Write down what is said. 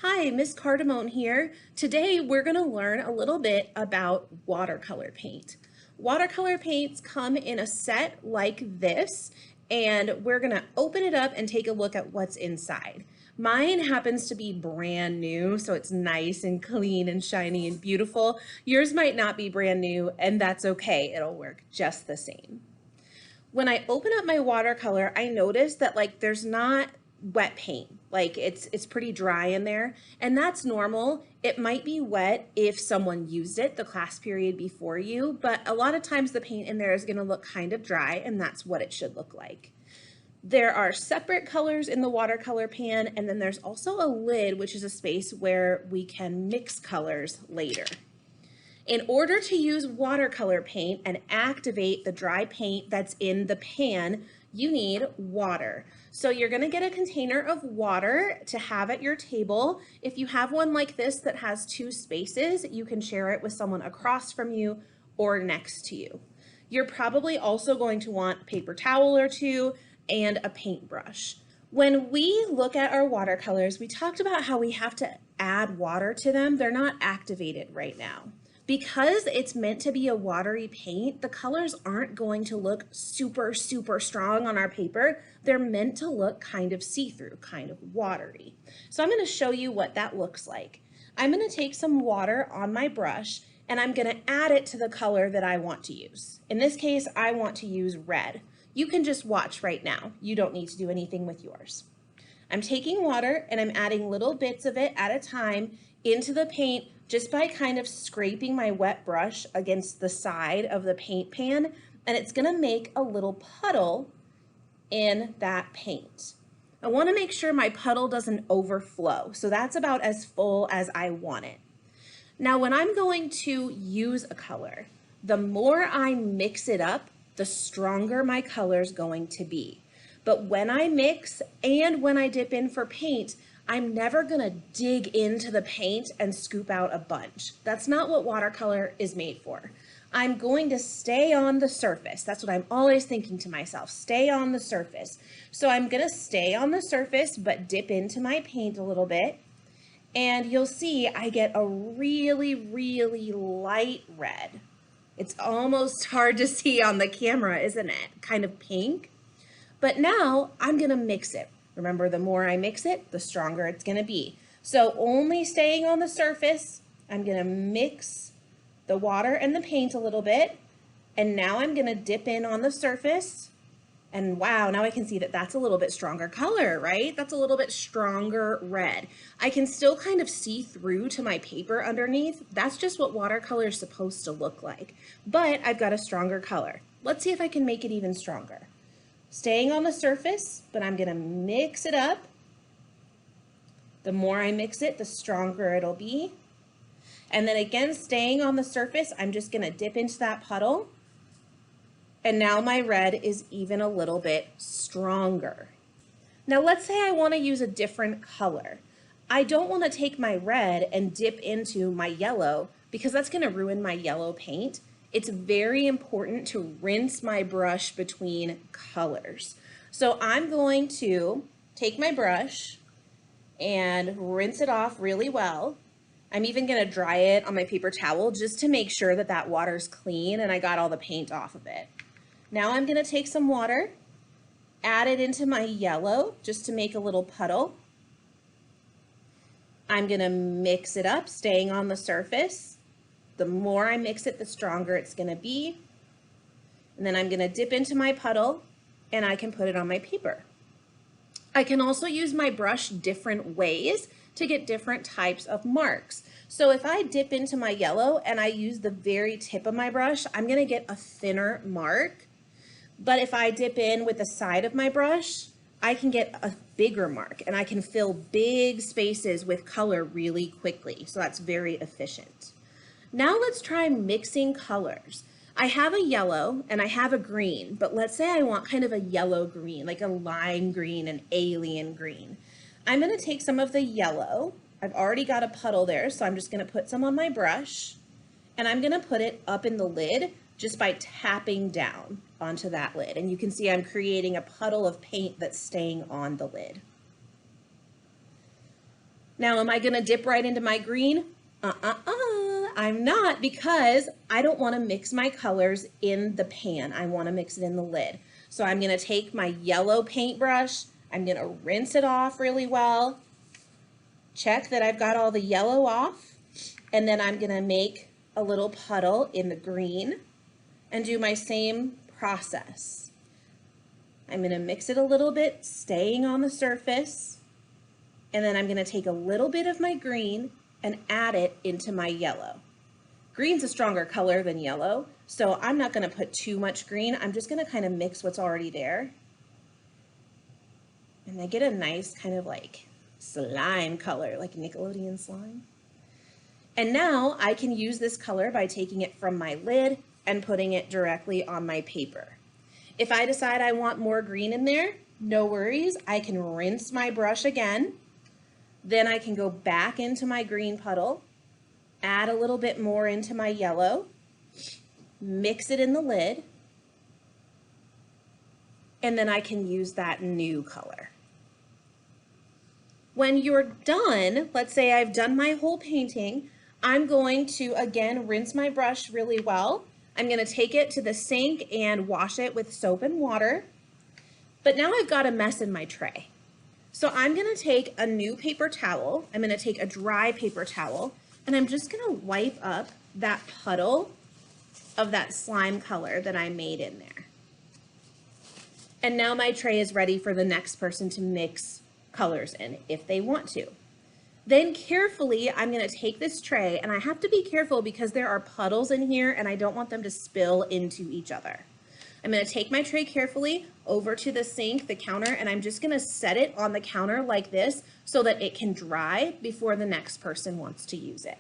Hi, Miss Cardamone here. Today we're going to learn a little bit about watercolor paint. Watercolor paints come in a set like this, and we're going to open it up and take a look at what's inside. Mine happens to be brand new, so it's nice and clean and shiny and beautiful. Yours might not be brand new, and that's okay. It'll work just the same. When I open up my watercolor, I notice that there's not wet paint. It's pretty dry in there, and that's normal. It might be wet if someone used it the class period before you, but a lot of times the paint in there is going to look kind of dry, and that's what it should look like. There are separate colors in the watercolor pan, and then there's also a lid, which is a space where we can mix colors later. In order to use watercolor paint and activate the dry paint that's in the pan, you need water. So you're going to get a container of water to have at your table. If you have one like this that has two spaces, you can share it with someone across from you or next to you. You're probably also going to want a paper towel or two and a paintbrush. When we look at our watercolors, we talked about how we have to add water to them. They're not activated right now. Because it's meant to be a watery paint, the colors aren't going to look super strong on our paper. They're meant to look kind of see-through, kind of watery. So I'm going to show you what that looks like. I'm going to take some water on my brush and I'm going to add it to the color that I want to use. In this case, I want to use red. You can just watch right now. You don't need to do anything with yours. I'm taking water and I'm adding little bits of it at a time into the paint just by kind of scraping my wet brush against the side of the paint pan, and it's going to make a little puddle in that paint. I want to make sure my puddle doesn't overflow, so that's about as full as I want it. Now when I'm going to use a color, the more I mix it up, the stronger my color is going to be. But when I mix and when I dip in for paint, I'm never going to dig into the paint and scoop out a bunch. That's not what watercolor is made for. I'm going to stay on the surface. That's what I'm always thinking to myself, stay on the surface. So I'm going to stay on the surface but dip into my paint a little bit. And you'll see I get a really light red. It's almost hard to see on the camera, isn't it? Kind of pink. But now I'm going to mix it. Remember, the more I mix it, the stronger it's going to be. So only staying on the surface, I'm going to mix the water and the paint a little bit. And now I'm going to dip in on the surface. And wow, now I can see that that's a little bit stronger color, right? That's a little bit stronger red. I can still kind of see through to my paper underneath. That's just what watercolor is supposed to look like. But I've got a stronger color. Let's see if I can make it even stronger. Staying on the surface, but I'm going to mix it up. The more I mix it, the stronger it'll be. And then again, staying on the surface, I'm just going to dip into that puddle. And now my red is even a little bit stronger. Now let's say I want to use a different color. I don't want to take my red and dip into my yellow because that's going to ruin my yellow paint. It's very important to rinse my brush between colors. So I'm going to take my brush and rinse it off really well. I'm even going to dry it on my paper towel just to make sure that that water's clean and I got all the paint off of it. Now I'm going to take some water, add it into my yellow just to make a little puddle. I'm going to mix it up, staying on the surface. The more I mix it, the stronger it's going to be. And then I'm going to dip into my puddle and I can put it on my paper. I can also use my brush different ways to get different types of marks. So if I dip into my yellow and I use the very tip of my brush, I'm going to get a thinner mark. But if I dip in with the side of my brush, I can get a bigger mark and I can fill big spaces with color really quickly. So that's very efficient. Now let's try mixing colors. I have a yellow and I have a green, but let's say I want kind of a yellow green, like a lime green, an alien green. I'm going to take some of the yellow. I've already got a puddle there, so I'm just going to put some on my brush and I'm going to put it up in the lid just by tapping down onto that lid. And you can see I'm creating a puddle of paint that's staying on the lid. Now, am I going to dip right into my green? I'm not, because I don't want to mix my colors in the pan. I want to mix it in the lid. So I'm going to take my yellow paintbrush. I'm going to rinse it off really well. Check that I've got all the yellow off. And then I'm going to make a little puddle in the green and do my same process. I'm going to mix it a little bit, staying on the surface. And then I'm going to take a little bit of my green and add it into my yellow. Green's a stronger color than yellow, so I'm not going to put too much green. I'm just going to kind of mix what's already there. And I get a nice kind of like slime color, like Nickelodeon slime. And now I can use this color by taking it from my lid and putting it directly on my paper. If I decide I want more green in there, no worries. I can rinse my brush again. Then I can go back into my green puddle, add a little bit more into my yellow, mix it in the lid, and then I can use that new color. When you're done, let's say I've done my whole painting, I'm going to again rinse my brush really well. I'm going to take it to the sink and wash it with soap and water. But now I've got a mess in my tray. So I'm going to take a new paper towel. I'm going to take a dry paper towel, and I'm just going to wipe up that puddle of that slime color that I made in there. And now my tray is ready for the next person to mix colors in if they want to. Then carefully, I'm going to take this tray, and I have to be careful because there are puddles in here and I don't want them to spill into each other. I'm going to take my tray carefully over to the sink, the counter, and I'm just going to set it on the counter like this so that it can dry before the next person wants to use it.